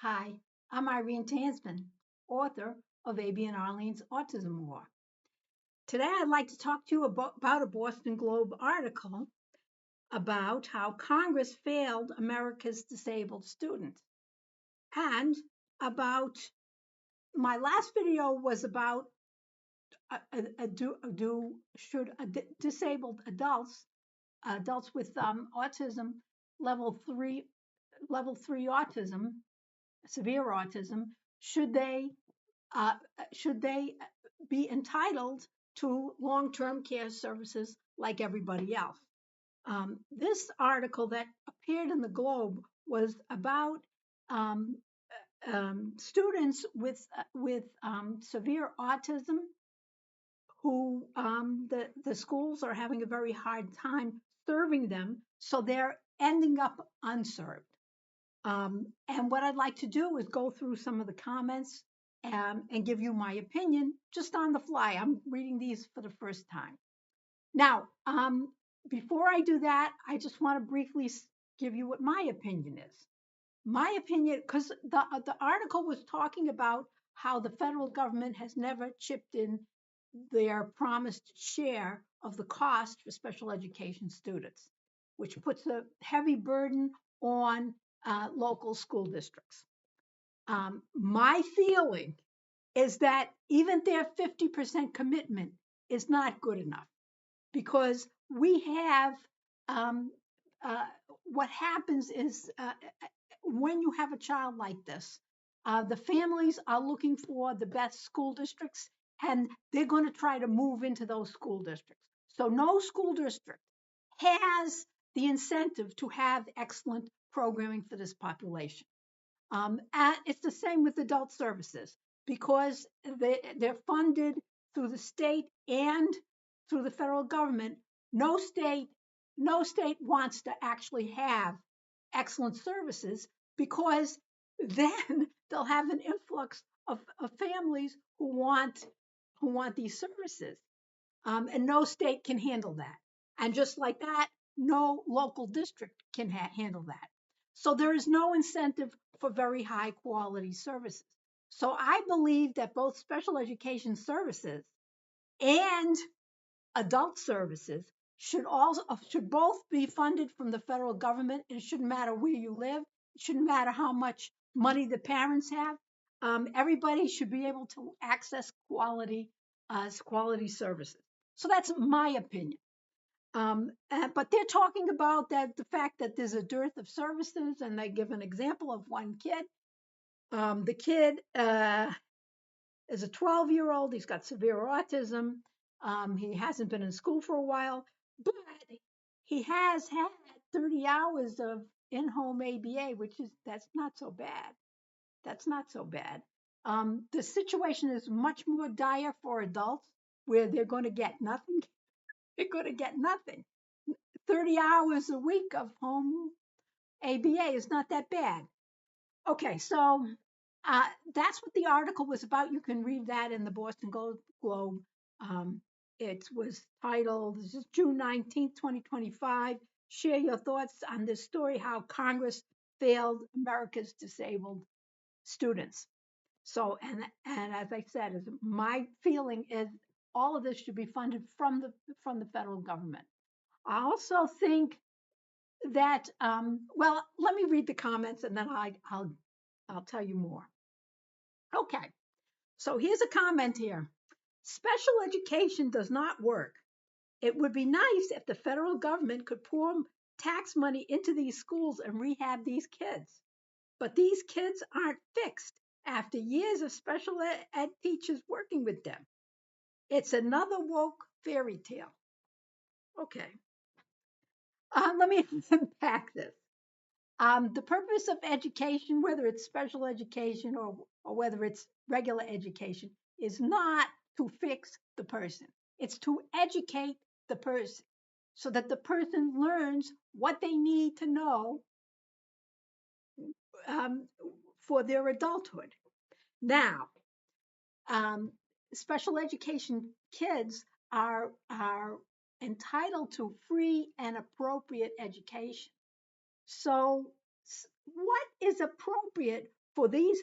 Hi, I'm Irene Tansman, author of A.B. and Arlene's Autism War. Today I'd like to talk to you about a Boston Globe article about how Congress failed America's disabled students. And about my last video was about should disabled adults with autism level three level three autism, severe autism, should they uh, should they be entitled to long-term care services like everybody else? This article that appeared in the Globe was about um, students with severe autism who the schools are having a very hard time serving them, so they're ending up unserved. And what I'd like to do is go through some of the comments and give you my opinion just on the fly. I'm reading these for the first time. Now, before I do that, I just want to briefly give you what my opinion is. My opinion, because the article was talking about how the federal government has never chipped in their promised share of the cost for special education students, which puts a heavy burden on local school districts. My feeling is that even their 50% commitment is not good enough because we have um, uh, what happens is when you have a child like this, the families are looking for the best school districts and they're going to try to move into those school districts. So, no school district has the incentive to have excellent programming for this population. And it's the same with adult services because they're funded through the state and through the federal government. No state, no state wants to actually have excellent services because then they'll have an influx of families who want these services, and no state can handle that. And just like that, no local district can handle that. So there is no incentive for very high quality services. So I believe that both special education services and adult services should both be funded from the federal government. It shouldn't matter where you live. It shouldn't matter how much money the parents have. Everybody should be able to access quality services. So that's my opinion. But they're talking about that the fact that there's a dearth of services, and they give an example of one kid. The kid is a 12-year-old. He's got severe autism. He hasn't been in school for a while, but he has had 30 hours of in-home ABA, that's not so bad. That's not so bad. The situation is much more dire for adults where they're going to get nothing. They're going to get nothing. 30 hours a week of home ABA is not that bad. Okay, so that's what the article was about. You can read that in the Boston Globe. Um, it was titled, this is June 19th, 2025. Share your thoughts on this story, how Congress failed America's disabled students. So, and as I said, my feeling is all of this should be funded from the federal government. I also think that well, let me read the comments and then I'll tell you more. Okay, so here's a comment here. Special education does not work. It would be nice if the federal government could pour tax money into these schools and rehab these kids. But these kids aren't fixed after years of special ed teachers working with them. It's another woke fairy tale. Okay, let me unpack this. The purpose of education, whether it's special education or whether it's regular education, is not to fix the person. It's to educate the person so that the person learns what they need to know um, for their adulthood. Now, um, special education kids are entitled to free and appropriate education. So, what is appropriate for these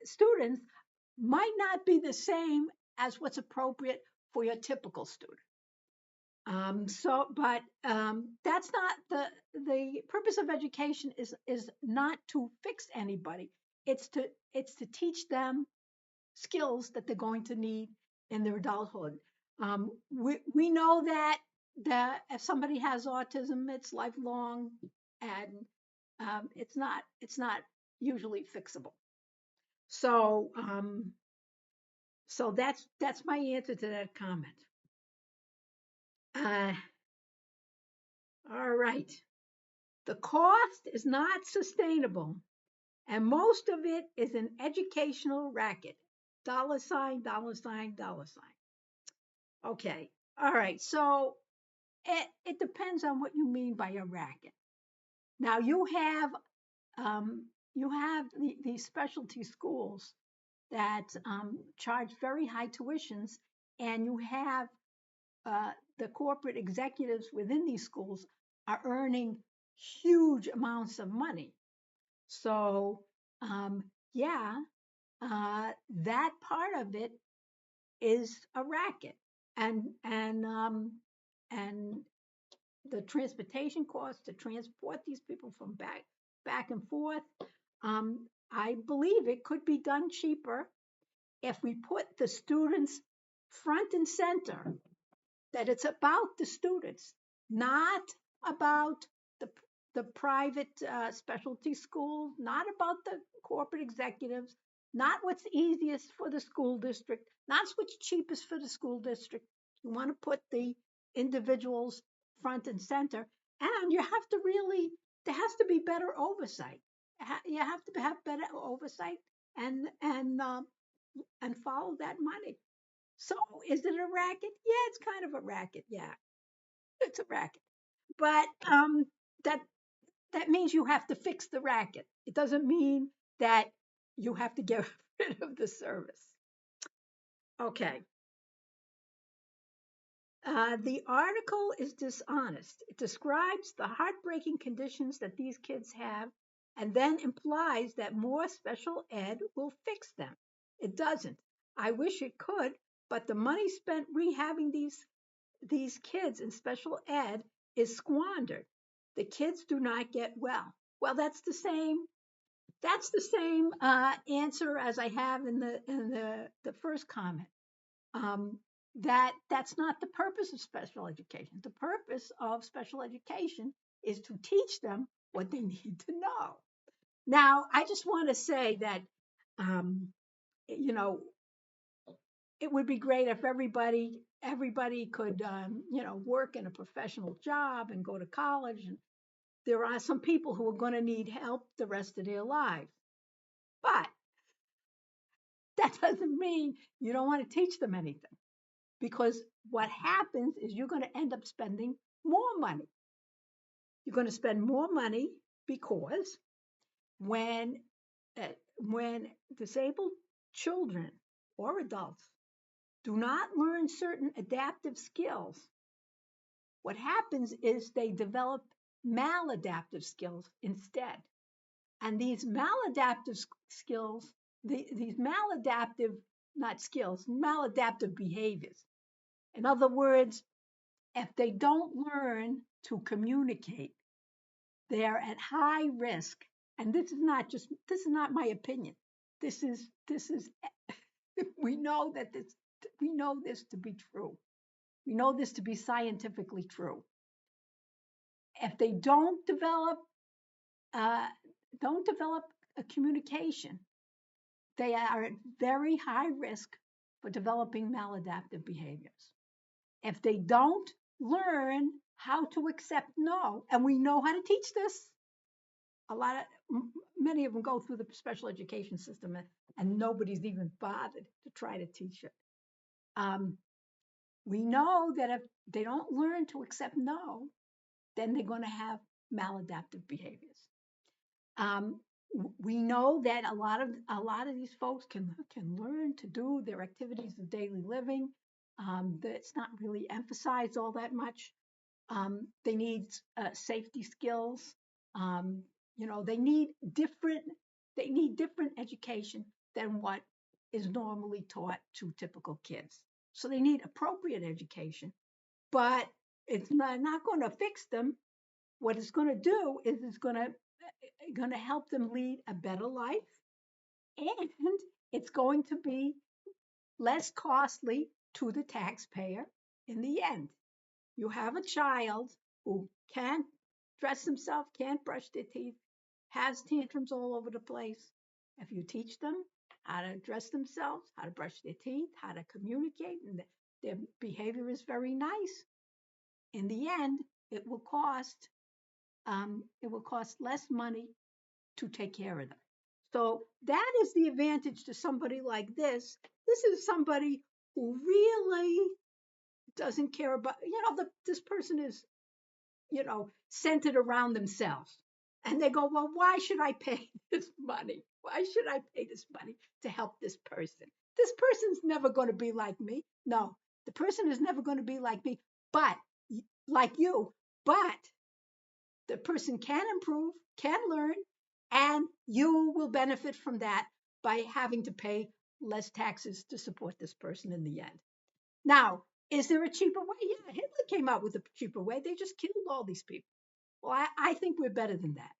students might not be the same as what's appropriate for your typical student. That's not the purpose of education is not to fix anybody. It's to teach them skills that they're going to need in their adulthood. We know that if somebody has autism, it's lifelong, and it's not usually fixable. So that's my answer to that comment. Uh, all right. The cost is not sustainable, and most of it is an educational racket. Dollar sign, dollar sign, dollar sign. Okay. All right. So it depends on what you mean by a racket. Now you have these specialty schools that charge very high tuitions, and you have the corporate executives within these schools are earning huge amounts of money. So um, yeah, that part of it is a racket, and the transportation costs to transport these people from back and forth. I believe it could be done cheaper if we put the students front and center, that it's about the students, not about the, the private specialty schools, not about the corporate executives, not what's easiest for the school district, not what's cheapest for the school district. You want to put the individuals front and center, and you have to really, there has to be better oversight. You have to have better oversight and follow that money. So is it a racket? Yeah, it's kind of a racket. Yeah, it's a racket. But that that means you have to fix the racket. It doesn't mean that you have to get rid of the service. Okay. The article is dishonest. It describes the heartbreaking conditions that these kids have and then implies that more special ed will fix them. It doesn't. I wish it could, but the money spent rehabbing these kids in special ed is squandered. The kids do not get well. Well, that's the same answer as I have in the first comment. Um, that's not the purpose of special education. The purpose of special education is to teach them what they need to know. Now, I just want to say that um, you know it would be great if everybody could work in a professional job and go to college. And there are some people who are going to need help the rest of their lives, but that doesn't mean you don't want to teach them anything, because what happens is you're going to end up spending more money. You're going to spend more money because when uh, when disabled children or adults do not learn certain adaptive skills, what happens is they develop maladaptive skills instead. And these maladaptive skills, these maladaptive, not skills, maladaptive behaviors. In other words, if they don't learn to communicate, they are at high risk. And this is not my opinion. This is we know that this we know this to be true. We know this to be scientifically true. If they uh, don't develop a communication, they are at very high risk for developing maladaptive behaviors. If they don't learn how to accept no, and we know how to teach this, many of them go through the special education system, and nobody's even bothered to try to teach it. We know that if they don't learn to accept no, then they're going to have maladaptive behaviors. Um, we know that a lot of these folks can learn to do their activities of daily living. That it's not really emphasized all that much. They need safety skills. They need different They need different education than what is normally taught to typical kids. So they need appropriate education, but it's not going to fix them. What it's going to do is it's going to help them lead a better life, and it's going to be less costly to the taxpayer in the end. You have a child who can't dress themselves, can't brush their teeth, has tantrums all over the place. If you teach them how to dress themselves, how to brush their teeth, how to communicate, and their behavior is very nice, in the end, it will cost less money to take care of them. So that is the advantage to somebody like this. This is somebody who really doesn't care about, this person is, centered around themselves. And they go, well, why should I pay this money? Why should I pay this money to help this person? This person's never going to be like me. No, the person is never going to be like me, but like you, but the person can improve, can learn, and you will benefit from that by having to pay less taxes to support this person in the end. Now, is there a cheaper way? Yeah, Hitler came out with a cheaper way. They just killed all these people. Well, I think we're better than that.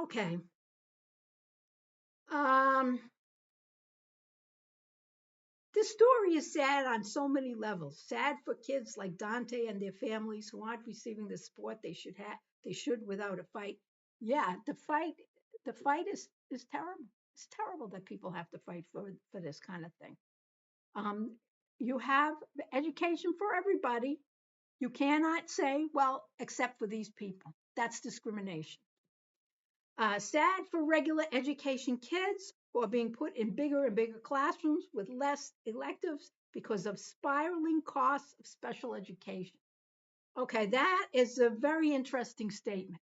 Okay. Um, this story is sad on so many levels. Sad for kids like Dante and their families who aren't receiving the support they should without a fight. Yeah, the fight is terrible. It's terrible that people have to fight for this kind of thing. Um, you have education for everybody. You cannot say, well, except for these people. That's discrimination. Sad for regular education kids who are being put in bigger and bigger classrooms with less electives because of spiraling costs of special education. Okay, that is a very interesting statement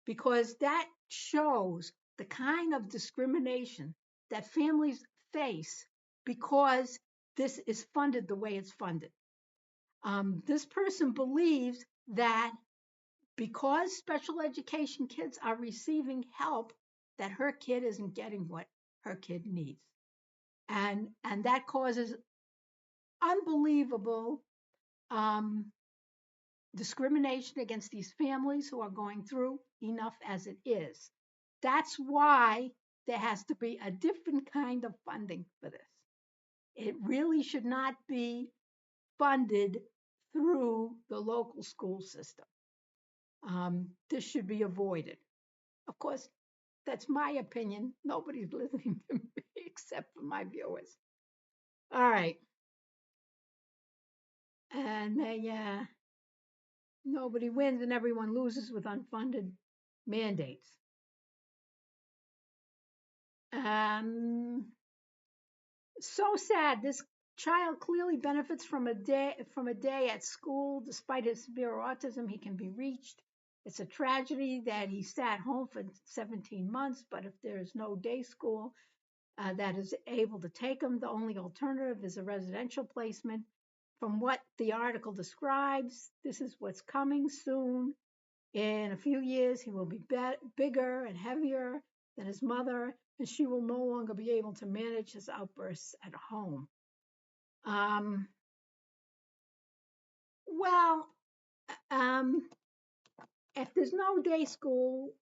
because that shows the kind of discrimination that families face because this is funded the way it's funded. This person believes that because special education kids are receiving help, that her kid isn't getting what her kid needs. And that causes unbelievable discrimination against these families who are going through enough as it is. That's why there has to be a different kind of funding for this. It really should not be funded through the local school system. This should be avoided. Of course, that's my opinion. Nobody's listening to me except for my viewers. All right. And nobody wins and everyone loses with unfunded mandates. So sad. This child clearly benefits from a day at school. Despite his severe autism, he can be reached. It's a tragedy that he sat home for 17 months, but if there's no day school that is able to take him, the only alternative is a residential placement. From what the article describes, this is what's coming soon. In a few years, he will be bigger and heavier than his mother, and she will no longer be able to manage his outbursts at home. Well, if there's no day school,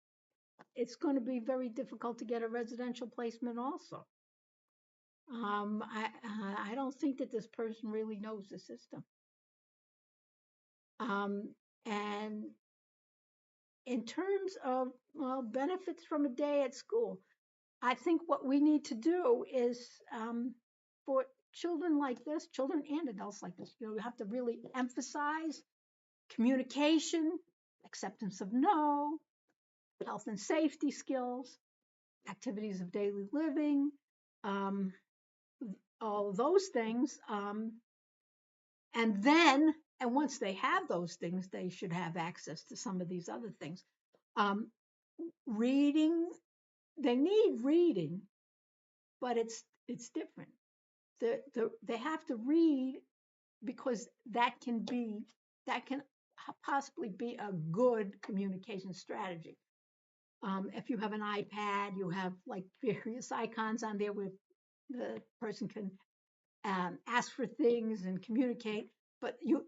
it's going to be very difficult to get a residential placement also. I don't think that this person really knows the system. And in terms of benefits from a day at school, I think what we need to do is for children like this, children and adults like this, we have to really emphasize communication, acceptance of no, health and safety skills, activities of daily living, all those things. And once they have those things, they should have access to some of these other things. Reading, they need reading, but it's different. They have to read because that can possibly be a good communication strategy. If you have an iPad, you have like various icons on there where the person can ask for things and communicate. But you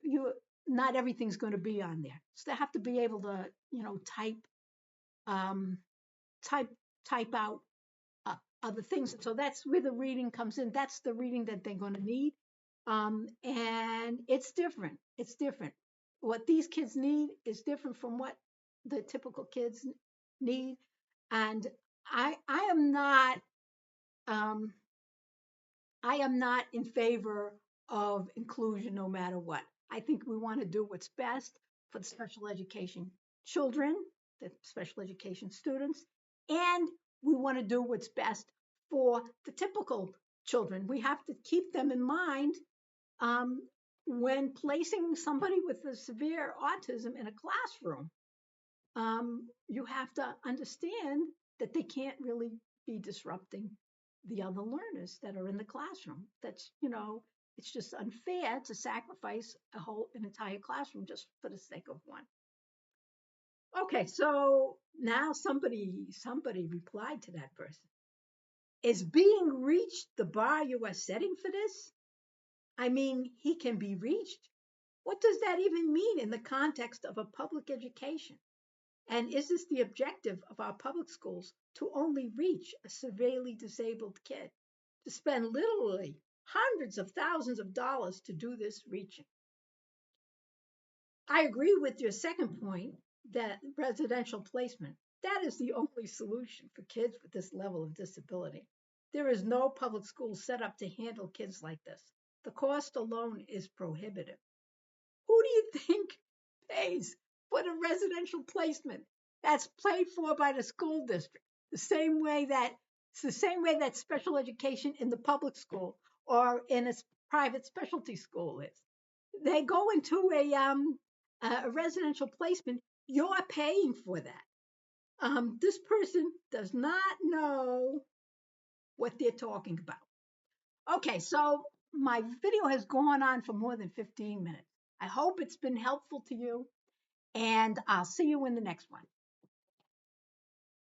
not everything's going to be on there. So they have to be able to, um, type type out uh, other things. So that's where the reading comes in. That's the reading that they're going to need. And it's different. It's different. What these kids need is different from what the typical kids need. And I am not um, I am not in favor of inclusion no matter what. I think we want to do what's best for the special education children, the special education students, and we want to do what's best for the typical children. We have to keep them in mind um, when placing somebody with a severe autism in a classroom. You have to understand that they can't really be disrupting the other learners that are in the classroom. It's just unfair to sacrifice an entire classroom just for the sake of one. Okay, so now somebody replied to that person. Is being reached the bar you are setting for this? I mean, he can be reached. What does that even mean in the context of a public education? And is this the objective of our public schools, to only reach a severely disabled kid, to spend literally hundreds of thousands of dollars to do this reaching? I agree with your second point that residential placement, that is the only solution for kids with this level of disability. There is no public school set up to handle kids like this. The cost alone is prohibitive. Who do you think pays for the residential placement that's paid for by the school district? It's the same way that special education in the public school or in a private specialty school is. They go into a residential placement. You're paying for that. This person does not know what they're talking about. Okay, so my video has gone on for more than 15 minutes. I hope it's been helpful to you, and I'll see you in the next one.